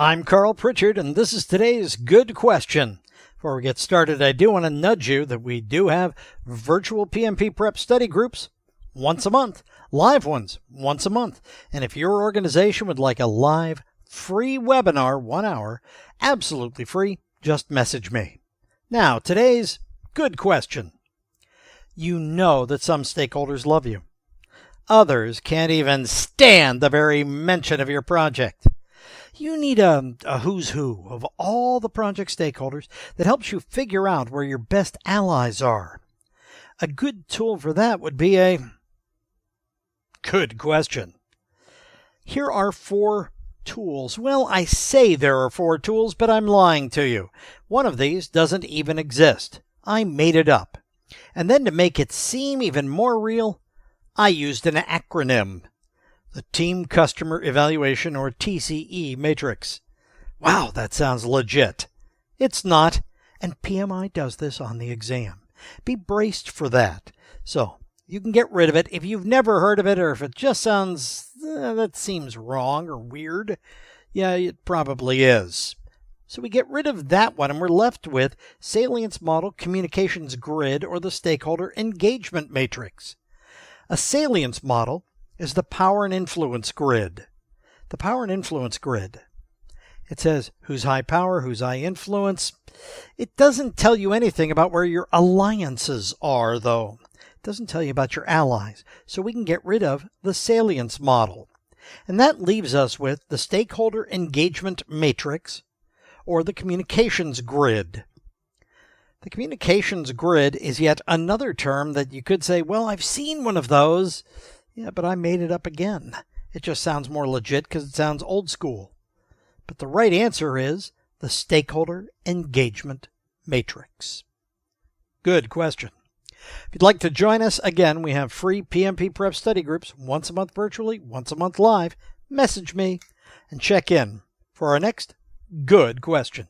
I'm Carl Pritchard, and this is today's Good Question. Before we get started, I do want to nudge you that we do have virtual PMP prep study groups once a month, live ones once a month. And if your organization would like a live, free webinar, 1 hour, absolutely free, just message me. Now, today's Good Question. You know that some stakeholders love you. Others can't even stand the very mention of your project. You need a who's who of all the project stakeholders that helps you figure out where your best allies are. A good tool for that would be a good question. Here are 4 tools. Well, I say there are 4 tools, but I'm lying to you. One of these doesn't even exist. I made it up. And then to make it seem even more real, I used an acronym. The Team Customer Evaluation, or TCE, matrix. Wow, that sounds legit. It's not, and PMI does this on the exam. Be braced for that. So, you can get rid of it if you've never heard of it, or if it just sounds, that seems wrong or weird. Yeah, it probably is. So we get rid of that one, and we're left with Salience Model, Communications Grid, or the Stakeholder Engagement Matrix. A Salience Model is the power and influence grid. The power and influence grid. It says who's high power, who's high influence. It doesn't tell you anything about where your alliances are, though. It doesn't tell you about your allies. So we can get rid of the salience model. And that leaves us with the stakeholder engagement matrix, or the communications grid. The communications grid is yet another term that you could say, well, I've seen one of those. Yeah, but I made it up again. It just sounds more legit because it sounds old school. But the right answer is the Stakeholder Engagement Matrix. Good question. If you'd like to join us, again, we have free PMP prep study groups once a month virtually, once a month live. Message me and check in for our next Good Question.